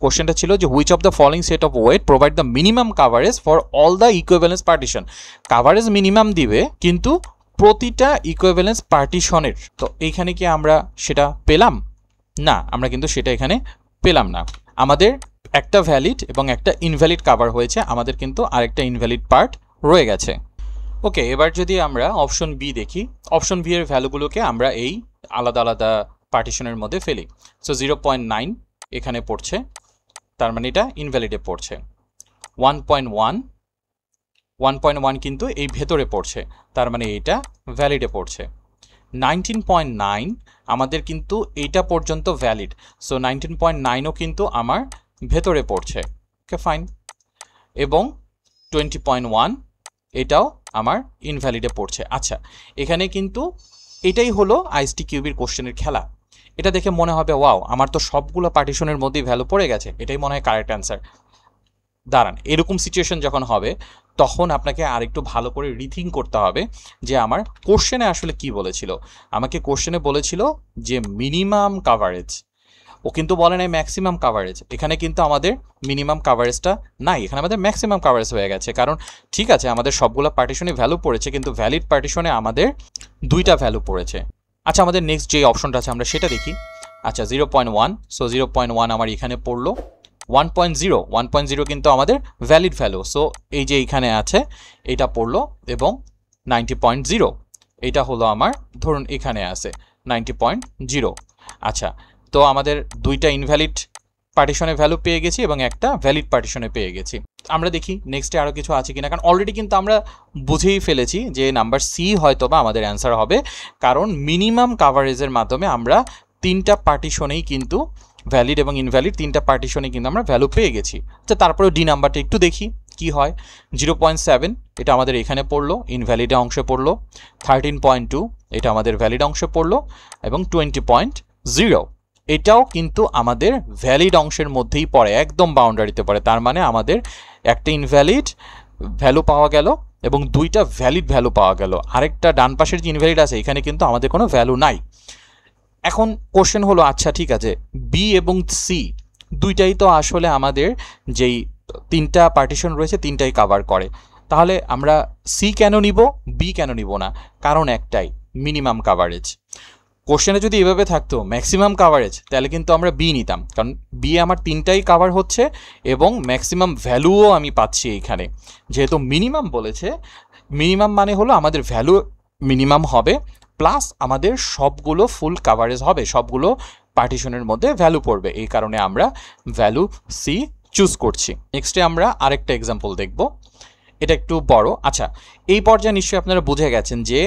কোশ্চেনটা ছিল যে which of the following set of weight provide the minimum coverage for all the equivalence partition. Coverage minimum দিবে কিন্তু প্রতিটা ইকুইভ্যালেন্স পার্টিশনের। তো এইখানে কি আমরা সেটা পেলাম না? আমরা কিন্তু সেটা এখানে পেলাম না। আমাদের একটা ভ্যালিড এবং একটা ইনভ্যালিড কাভার হয়েছে, আমাদের কিন্তু আরেকটা ইনভ্যালিড পার্ট রয়ে গেছে। ওকে, এবার যদি আমরা অপশন বি দেখি, অপশন বি এর ভ্যালুগুলোকে আমরা এই আলাদা আলাদা পার্টিশনের মধ্যে ফেলি। সো 0.9 এখানে পড়ছে, তার মানে এটা ইনভ্যালিডে পড়ছে। 1.1 কিন্তু এই ভেতরে পড়ছে, তার মানে এটা ভ্যালিডে পড়ছে। 19.9 আমাদের কিন্তু এইটা পর্যন্ত ভ্যালিড, সো 19.9ও কিন্তু আমার ভেতরে পড়ছে, ওকে ফাইন। এবং 20.1 এটাও আমার ইনভ্যালিডে পড়ছে। আচ্ছা, এখানে কিন্তু এটাই হলো আইএসটি কিউবির কোশ্চেনের খেলা। এটা দেখে মনে হবে ওয়াও, আমার তো সবগুলো পার্টিশনের মধ্যেই ভ্যালু পড়ে গেছে, এটাই মনে হয় কারেক্ট অ্যান্সার। দাঁড়ান, এরকম সিচুয়েশন যখন হবে তখন আপনাকে আরেকটু ভালো করে রিথিঙ্ক করতে হবে যে আমার কোশ্চেনে আসলে কি বলেছিল। আমাকে কোশ্চেনে বলেছিল যে মিনিমাম কাভারেজ, ও কিন্তু বলে নাই ম্যাক্সিমাম কাভারেজ। এখানে কিন্তু আমাদের মিনিমাম কাভারেজটা নাই, এখানে আমাদের ম্যাক্সিমাম কাভারেজ হয়ে গেছে। কারণ ঠিক আছে আমাদের সবগুলো পার্টিশনে ভ্যালু পড়েছে কিন্তু ভ্যালিড পার্টিশনে আমাদের দুইটা ভ্যালু পড়েছে। আচ্ছা, আমাদের নেক্সট যে অপশনটা আছে আমরা সেটা দেখি। আচ্ছা, 0.1, সো 0.1 আমার এখানে পড়লো। 1.0 কিন্তু আমাদের ভ্যালিড ভ্যালু, সো এই যে এইখানে আছে এটা পড়লো। এবং 90.0 এটা হলো আমার, ধরুন এখানে আছে 90.0। আচ্ছা, তো আমাদের দুইটা ইনভ্যালিড পার্টিশনে ভ্যালু পেয়ে গেছি এবং একটা ভ্যালিড পার্টিশনে পেয়ে গেছি। আমরা দেখি নেক্সটে আরও কিছু আছে কিনা, কারণ অলরেডি কিন্তু আমরা বুঝেই ফেলেছি যে নাম্বার সি হয়তো বা আমাদের অ্যান্সার হবে, কারণ মিনিমাম কাভারেজের মাধ্যমে আমরা তিনটা পার্টিশনেই কিন্তু ভ্যালিড এবং ইনভ্যালিড তিনটা পার্টিশনে কিন্তু আমরা ভ্যালু পেয়ে গেছি। আচ্ছা, তারপরে ডি নাম্বারটা একটু দেখি কি হয়। 0.7 এটা আমাদের এখানে পড়লো, ইনভ্যালিড অংশে পড়লো। 13.2 এটা আমাদের ভ্যালিড অংশে পড়লো এবং 20.0 এটাও কিন্তু আমাদের ভ্যালিড অংশের মধ্যেই পড়ে, একদম বাউন্ডারিতে পড়ে। তার মানে আমাদের একটা ইনভ্যালিড ভ্যালু পাওয়া গেল এবং দুইটা ভ্যালিড ভ্যালু পাওয়া গেল। আরেকটা ডান পাশের যে ইনভ্যালিড আছে এখানে কিন্তু আমাদের কোনো ভ্যালু নাই। এখন কোশ্চেন হলো, আচ্ছা ঠিক আছে, বি এবং সি দুইটাই তো আসলে আমাদের যেই তিনটা পার্টিশন রয়েছে তিনটাই কাভার করে, তাহলে আমরা সি কেন নিব, বি কেন নিব না? কারণ একটাই, মিনিমাম কাভারেজ। কোশ্চেনে যদি এভাবে থাকতো ম্যাক্সিমাম কাভারেজ, তাহলে কিন্তু আমরা বি নিতাম, কারণ বি আমার তিনটাই কাভার হচ্ছে এবং ম্যাক্সিমাম ভ্যালুও আমি পাচ্ছি এইখানে। যেহেতু মিনিমাম বলেছে, মিনিমাম মানে হলো আমাদের ভ্যালু মিনিমাম হবে, প্লাস আমাদের সবগুলো ফুল কাভারেজ হবে, সবগুলো পার্টিশনের মধ্যে ভ্যালু পড়বে, এই কারণে আমরা ভ্যালু সি চুজ করছি। নেক্সটে আমরা আরেকটা এক্সাম্পল দেখব, এটা একটু বড়। আচ্ছা, এই পর্যায়ে নিশ্চয়ই আপনারা বুঝে গেছেন যে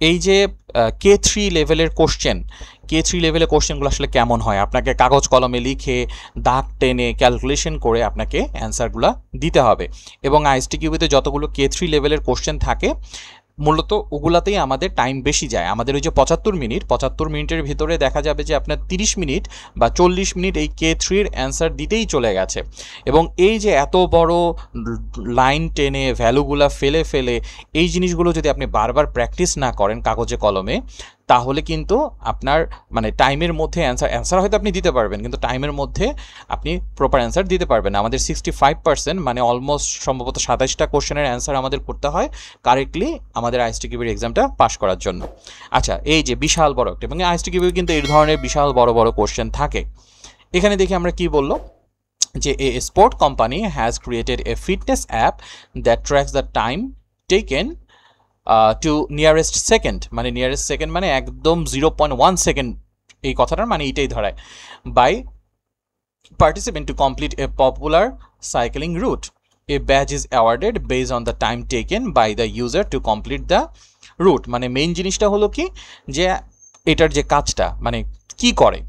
এই যে K3 লেভেলের কোশ্চেন, K3 লেভেলের কোশ্চেনগুলো আসলে কেমন হয়। আপনাকে কাগজ কলমে লিখে দাগ টেনে ক্যালকুলেশন করে আপনাকে অ্যান্সারগুলো দিতে হবে, এবং আইএসটিকিউতে যতগুলো K3 লেভেলের কোশ্চেন থাকে মূলত ওগুলাতেই আমাদের টাইম বেশি যায়। আমাদের ওই যে 75 মিনিটের ভিতরে দেখা যাবে যে আপনার 30 মিনিট বা 40 মিনিট এই K3-র অ্যান্সার দিতেই চলে গেছে। এবং এই যে এত বড় লাইন টেনে ভ্যালুগুলা ফেলে ফেলে এই জিনিসগুলো যদি আপনি বারবার প্র্যাকটিস না করেন কাগজে কলমে, তাহলে কিন্তু আপনার মানে টাইমের মধ্যে অ্যান্সার হয়তো আপনি দিতে পারবেন, কিন্তু টাইমের মধ্যে আপনি প্রপার অ্যান্সার দিতে পারবেন না। আমাদের 65% মানে অলমোস্ট সম্ভবত 27টা কোশ্চেনের অ্যান্সার আমাদের করতে হয় কারেক্টলি আমাদের আইএসটিকিউর এক্সামটা পাস করার জন্য। আচ্ছা, এই যে বিশাল বড় একটা, এবং আইএসটিকিউ কিন্তু এই ধরনের বিশাল বড় বড় কোশ্চেন থাকে। এখানে দেখি আমরা কি বললো, যে a sport company has created a fitness app that tracks the time taken to nearest second, মানে নিয়ারেস্ট সেকেন্ড মানে একদম 0.1 সেকেন্ড, এই কথাটার মানে এইটাই ধরায়, by participant to complete a popular cycling route. A badge is awarded based on the time taken by the user to complete the route. মানে মেইন জিনিসটা হলো কি, যে এটার যে কাজটা মানে কি করে।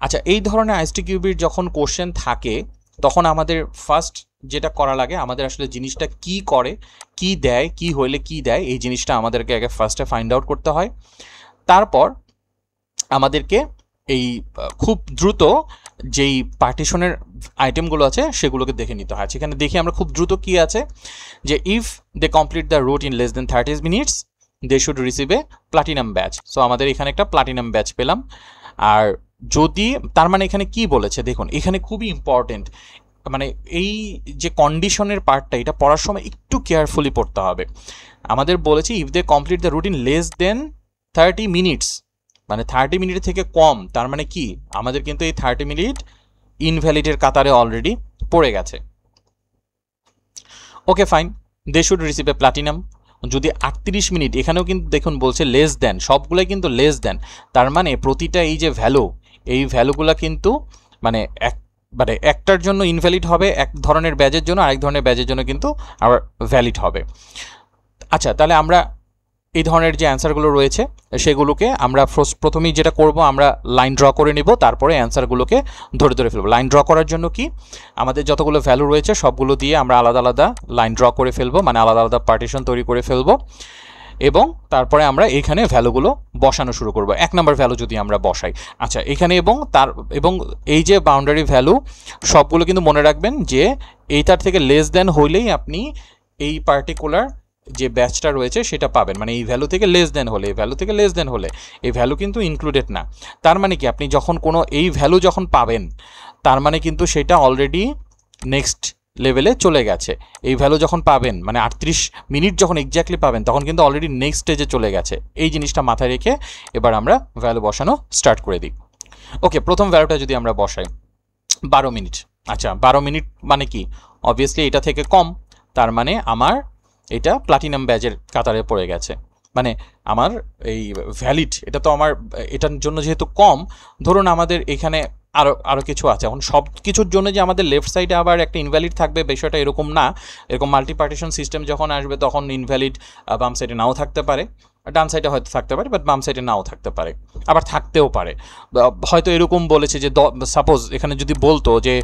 আচ্ছা, এই ধরনের আইএসটিকিউবির যখন কোশ্চেন থাকে তখন আমাদের ফার্স্ট যেটা করা লাগে, আমাদের আসলে জিনিসটা কি করে, কি দেয়, কি হইলে কি দেয়, এই জিনিসটা আমাদেরকে আগে ফার্স্টে ফাইন্ড আউট করতে হয়। তারপর আমাদেরকে এই খুব দ্রুত যেই পার্টিশনের আইটেমগুলো আছে সেগুলোকে দেখে নিতে হয়। সেখানে দেখি আমরা খুব দ্রুত কি আছে, যে if they complete the route in less than 30 minutes they should receive a platinum batch. So আমাদের এখানে একটা প্লাটিনাম ব্যাচ পেলাম। আর যদি তার মানে এখানে কি বলেছে দেখুন, এখানে খুবই ইম্পর্টেন্ট, মানে এই যে কন্ডিশনের পার্টটা এটা পড়ার সময় একটু কেয়ারফুলি পড়তে হবে। আমাদের বলেছে if they complete the route in less than 30 minutes, মানে 30 মিনিট থেকে কম, তার মানে কি আমাদের কিন্তু এই 30 মিনিট ইনভ্যালিডের কাতারে অলরেডি পড়ে গেছে। Okay fine, they should receive a platinum. যদি 38 মিনিট, এখানেও কিন্তু দেখুন বলছে লেস দেন, সবগুলোই কিন্তু লেস দেন, তার মানে প্রতিটা এই যে ভ্যালু, এই ভ্যালুগুলো কিন্তু মানে একটার জন্য ইনভ্যালিড হবে এক ধরনের ব্যাজের জন্য, আরেক ধরনের ব্যাজের জন্য কিন্তু আবার ভ্যালিড হবে। আচ্ছা, তাহলে আমরা এই ধরনের যে অ্যান্সারগুলো রয়েছে সেগুলোকে আমরা প্রথমেই যেটা করব, আমরা লাইন ড্র করে নিব, তারপরে অ্যান্সারগুলোকে ধরে ধরে ফেলবো। লাইন ড্র করার জন্য কি, আমাদের যতগুলো ভ্যালু রয়েছে সবগুলো দিয়ে আমরা আলাদা আলাদা লাইন ড্র করে ফেলবো, মানে আলাদা আলাদা পার্টিশন তৈরি করে ফেলবো, এবং তারপরে আমরা এইখানে ভ্যালুগুলো বসানো শুরু করব। 1 নম্বর ভ্যালু যদি আমরা বসাই, আচ্ছা এখানে এবং এই যে বাউন্ডারি ভ্যালু সবগুলো কিন্তু মনে রাখবেন যে এইটার থেকে লেস দেন হইলেই আপনি এই পার্টিকুলার যে ব্যাচটা রয়েছে সেটা পাবেন, মানে এই ভ্যালু থেকে লেস দেন হলে, এই ভ্যালু থেকে লেস দেন হলে, এই ভ্যালু কিন্তু ইনক্লুডেড না। তার মানে কি, আপনি যখন কোনো এই ভ্যালু যখন পাবেন তার মানে কিন্তু সেটা অলরেডি নেক্সট লেভেলে চলে গেছে। এই ভ্যালু যখন পাবেন মানে 38 মিনিট যখন এক্স্যাক্টলি পাবেন তখন কিন্তু অলরেডি নেক্সট স্টেজে চলে গেছে। এই জিনিসটা মাথায় রেখে এবার আমরা ভ্যালু বসানো স্টার্ট করে দিই। ওকে, প্রথম ভ্যালুটা যদি আমরা বসাই 12 মিনিট। আচ্ছা, 12 মিনিট মানে কি, অবভিয়াসলি এটা থেকে কম, তার মানে আমার এটা প্লাটিনাম ব্যাজের কাতারে পড়ে গেছে, মানে আমার এই ভ্যালিড, এটা তো আমার এটার জন্য যেহেতু কম, ধরুন আমাদের এখানে আরও কিছু আছে। এখন সব কিছুর জন্য যে আমাদের লেফট সাইডে আবার একটা ইনভ্যালিড থাকবে বিষয়টা এরকম না। এরকম মাল্টিপার্টিশন সিস্টেম যখন আসবে তখন ইনভ্যালিড বাম সাইডে নাও থাকতে পারে, ডান সাইডে হয়তো থাকতে পারে, বাট বাম সাইডে নাও থাকতে পারে, আবার থাকতেও পারে। হয়তো এরকম বলেছে যে সাপোজ এখানে যদি বলতো যে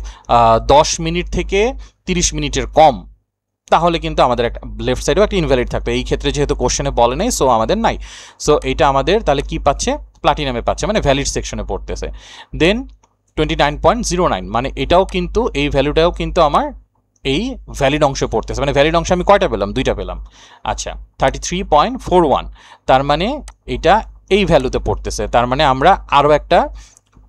10 মিনিট থেকে 30 মিনিটের কম, তাহলে কিন্তু আমাদের একটা লেফট সাইডেও একটা ইনভ্যালিড থাকবে। এই ক্ষেত্রে যেহেতু কোশ্চেনে বলে নাই, সো আমাদের নাই। সো এইটা আমাদের তাহলে কি পাচ্ছে, প্লাটিনামে পাচ্ছে, মানে ভ্যালিড সেকশনে পড়তেছে। দেন 29.09, মানে এটাও কিন্তু এই ভ্যালুটাও কিন্তু আমার এই ভ্যালিড অংশে পড়তেছে, মানে ভ্যালিড অংশে আমি কয়টা পেলাম, 2টা পেলাম। আচ্ছা, 33.41, তার মানে এটা এই ভ্যালুতে পড়তেছে, তার মানে আমরা আরও একটা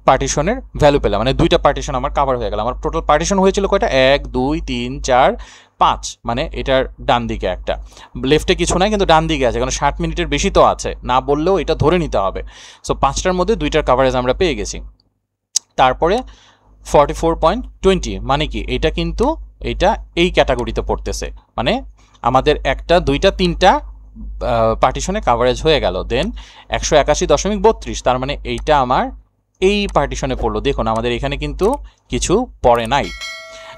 পার্টিশনের ভ্যালু পেলাম, মানে 2টা পার্টিশন আমার কাভার হয়ে গেল। আমার টোটাল পার্টিশন হয়েছিল কয়টা, 1 2 3 4 5 মানে এটার ডান দিকে একটা, লেফটে কিছু নাই কিন্তু ডান দিকে আছে, কারণ 60 মিনিটের বেশি তো আছে, না বললেও এটা ধরে নিতে হবে। সো 5টার মধ্যে 2টার কাভারেজ আমরা পেয়ে গেছি। তারপরে 44.20 মানে কি, এটা কিন্তু এটা এই ক্যাটাগরিতে পড়তেছে, মানে আমাদের 1টা 2টা 3টা পার্টিশনে কাভারেজ হয়ে গেল। দেন 181.32 তার মানে এইটা আমার এই পার্টিশনে পড়লো। দেখুন আমাদের এখানে কিন্তু কিছু পড়ে নাই।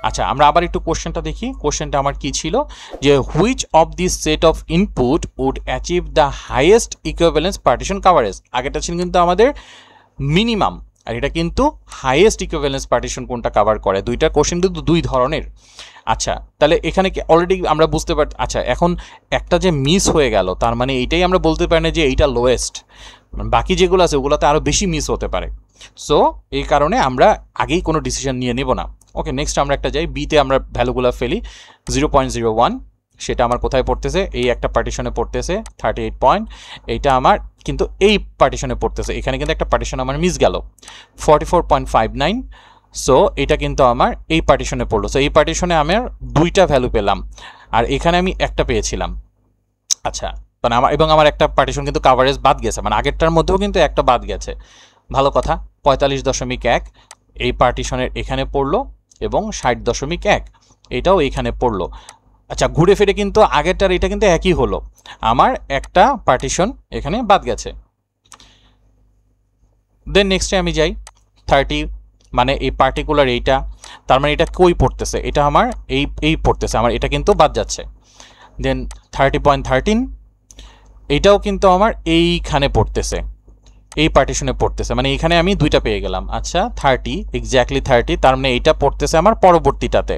আচ্ছা, আমরা আবার একটু কোশ্চেনটা দেখি। কোশ্চেনটা আমার কি ছিল, যে which of this set of input would achieve the highest equivalence partition coverage. আগেটা ছিল কিন্তু আমাদের মিনিমাম, আর এটা কিন্তু হাইয়েস্ট ইকুইভ্যালেন্স পার্টিশন কোনটা কাভার করে। দুইটা কোশ্চেন কিন্তু দুই ধরনের। আচ্ছা, তাহলে এখানে কি অলরেডি আমরা বুঝতে পারি। আচ্ছা, এখন একটা যে মিস হয়ে গেল, তার মানে এইটাই আমরা বলতে পারি না যে এইটা লোয়েস্ট, বাকি যেগুলো আছে ওগুলোতে আরও বেশি মিস হতে পারে। সো এই কারণে আমরা আগেই কোনো ডিসিশন নিয়ে নেব না। ওকে, নেক্সট আমরা একটা যাই, বিতে আমরা ভ্যালুগুলো ফেলি। 0.01 সেটা আমার কোথায় পড়তেছে, এই একটা পার্টিশনে পড়তেছে 38 পয়েন্ট, এইটা আমার কিন্তু এই পার্টিশনে পড়তেছে, এখানে কিন্তু একটা পার্টিশন আমার মিস গেল। 44.59 সো এটা কিন্তু আমার এই পার্টিশনে পড়লো। সো এই পার্টিশনে আমার 2টা ভ্যালু পেলাম, আর এখানে আমি একটা পেয়েছিলাম। আচ্ছা, মানে আমার একটা পার্টিশন কিন্তু কাভারেজ বাদ গেছে, মানে আগেরটার মধ্যেও কিন্তু একটা বাদ গেছে। ভালো কথা। 45.1 এই পার্টিশনের এখানে পড়লো, এবং 60.1 এটাও এখানে পড়লো। আচ্ছা, ঘুরে ফিরে কিন্তু আগেরটার এটা কিন্তু একই হলো, আমার একটা পার্টিশন এখানে বাদ গেছে। দেন নেক্সটে আমি যাই 30 মানে এই পার্টিকুলার এইটা, তার মানে এটা কই পড়তেছে, এটা আমার এই পড়তেছে, আমার এটা কিন্তু বাদ যাচ্ছে। দেন 30.13 এইটাও কিন্তু আমার এইখানে পড়তেছে, এই পার্টিশনে পড়তেছে, মানে এখানে আমি 2টা পেয়ে গেলাম। আচ্ছা, 30 এক্স্যাক্টলি 30 তার মানে এইটা পড়তেছে আমার পরবর্তীটাতে।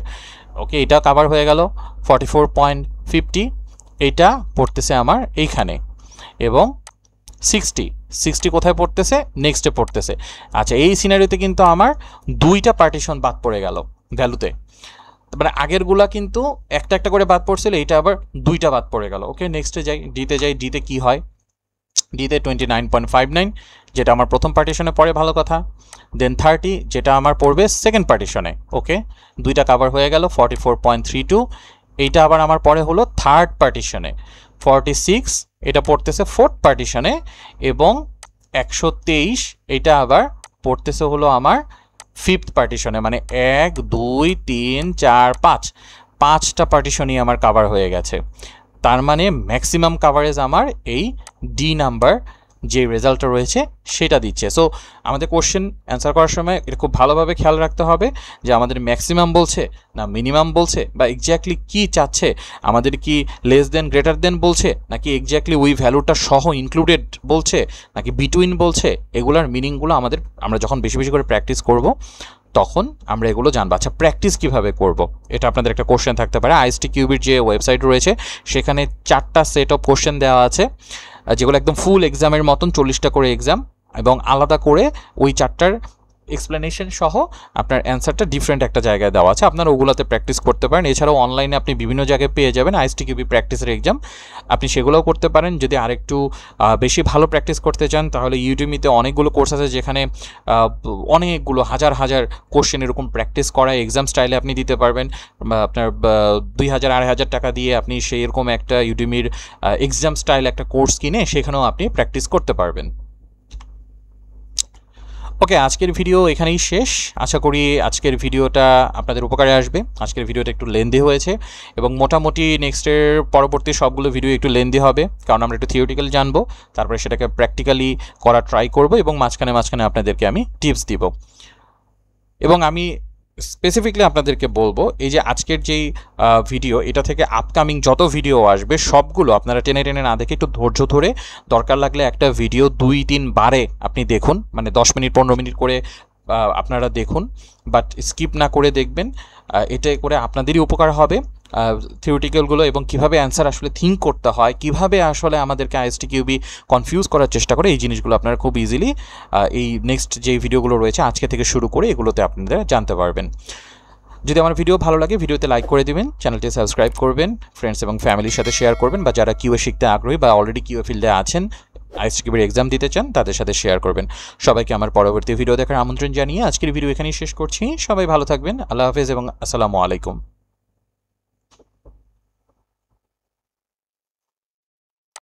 ওকে, এটা কাভার হয়ে গেল। 44.50 এইটা পড়তেছে আমার এইখানে, এবং 60 কোথায় পড়তেছে, নেক্সটে পড়তেছে। আচ্ছা, এই সিনারিওতে কিন্তু আমার 2টা পার্টিশন বাদ পড়ে গেল ভ্যালুতে, মানে আগেরগুলা কিন্তু একটা একটা করে বাদ পড়ছিল, এইটা আবার 2টা বাদ পড়ে গেল। ওকে, নেক্সটে যাই, ডিতে যাই। ডিতে কি হয়, ডিতে 29.59 যেটা আমার প্রথম পার্টিশনে পড়ে, ভালো কথা। দেন 30 যেটা আমার পড়বে সেকেন্ড পার্টিশনে। ওকে, 2টা কাভার হয়ে গেল। 44.32 এইটা আবার আমার পরে হলো থার্ড পার্টিশনে। 46 এটা পড়তেছে ফোর্থ পার্টিশনে, এবং 123 এটা আবার পড়তেছে হলো আমার ফিফথ পার্টিশনে, মানে 1 2 3 4 5টা পার্টিশনই আমার কাভার হয়ে গেছে। তার মানে ম্যাক্সিমাম কাভারেজ আমার এই ডি নাম্বার যে রেজাল্টটা রয়েছে সেটা দিচ্ছে। সো আমাদের কোশ্চেন অ্যান্সার করার সময় এটা খুব ভালোভাবে খেয়াল রাখতে হবে যে আমাদের ম্যাক্সিমাম বলছে না মিনিমাম বলছে, বা এক্স্যাক্টলি কী চাচ্ছে, আমাদের কি লেস দেন গ্রেটার দেন বলছে, নাকি এক্স্যাক্টলি ওই ভ্যালুটা সহ ইনক্লুডেড বলছে, নাকি বিটুইন বলছে। এগুলোর মিনিংগুলো আমরা যখন বেশি বেশি করে প্র্যাকটিস করব তখন আমরা এগুলো জানবো। আচ্ছা, প্র্যাকটিস কীভাবে করব, এটা আপনাদের একটা কোশ্চেন থাকতে পারে। ISTQB-র যে ওয়েবসাইট রয়েছে সেখানে 4টা সেট অফ কোশ্চেন দেওয়া আছে, যেগুলো একদম ফুল এক্সামের মতন, 40টা করে এক্সাম, এবং আলাদা করে ওই 4টার এক্সপ্লেনেশন সহ আপনার অ্যান্সারটা ডিফারেন্ট একটা জায়গায় দেওয়া আছে, আপনারা ওগুলোতে প্র্যাকটিস করতে পারেন। এছাড়াও অনলাইনে আপনি বিভিন্ন জায়গায় পেয়ে যাবেন ISTQB প্র্যাকটিসের এক্সাম, আপনি সেগুলোও করতে পারেন। যদি আরেকটু বেশি ভালো প্র্যাকটিস করতে চান তাহলে ইউটিউবিতে অনেকগুলো কোর্স আছে যেখানে অনেকগুলো হাজার হাজার কোশ্চেন এরকম প্র্যাকটিস করা এক্সাম স্টাইলে আপনি দিতে পারবেন। আপনার 2000-2500 টাকা দিয়ে আপনি সেই রকম একটা ইউটিউবির এক্সাম স্টাইল একটা কোর্স কিনে সেখানেও আপনি প্র্যাকটিস করতে পারবেন। ওকে, আজকের ভিডিও এখানেই শেষ। আশা করি আজকের ভিডিওটা আপনাদের উপকারে আসবে। আজকের ভিডিওটা একটু লেন্দি হয়েছে, এবং মোটামুটি নেক্সটের পরবর্তী সবগুলো ভিডিও একটু লেন্দি হবে, কারণ আমরা একটু থিওরিটিক্যাল জানবো, তারপরে সেটাকে প্র্যাকটিক্যালি করা ট্রাই করব, এবং মাঝখানে আপনাদেরকে আমি টিপস দিব। এবং আমি স্পেসিফিকলি আপনাদেরকে বলবো, এই যে আজকের যেই ভিডিও, এটা থেকে আপকামিং যত ভিডিও আসবে সবগুলো আপনারা টেনে টেনে না দেখে একটু ধৈর্য ধরে, দরকার লাগলে একটা ভিডিও 2-3 বারে আপনি দেখুন, মানে 10 মিনিট 15 মিনিট করে আপনারা দেখুন, বাট স্কিপ না করে দেখবেন। এতে করে আপনাদেরই উপকার হবে থিওরিটিক্যালগুলো, এবং কিভাবে অ্যান্সার আসলে থিঙ্ক করতে হয়, কিভাবে আসলে আমাদেরকে ISTQB কনফিউজ করার চেষ্টা করে, এই জিনিসগুলো আপনারা খুব ইজিলি এই নেক্সট যে ভিডিওগুলো রয়েছে আজকে থেকে শুরু করে এগুলোতে আপনারা জানতে পারবেন। যদি আমার ভিডিও ভালো লাগে ভিডিওতে লাইক করে দিবেন, চ্যানেলটি সাবস্ক্রাইব করবেন, ফ্রেন্ডস এবং ফ্যামিলির সাথে শেয়ার করবেন, বা যারা কিউএ শিখতে আগ্রহী বা অলরেডি কিউএ ফিল্ডে আছেন, ISTQB-র এক্সাম দিতে চান, তাদের সাথে শেয়ার করবেন। সবাইকে আমার পরবর্তী ভিডিও দেখার আমন্ত্রণ জানিয়ে আজকের ভিডিও এখানেই শেষ করছি। সবাই ভালো থাকবেন। আল্লাহ হাফেজ এবং আসসালামু আলাইকুম।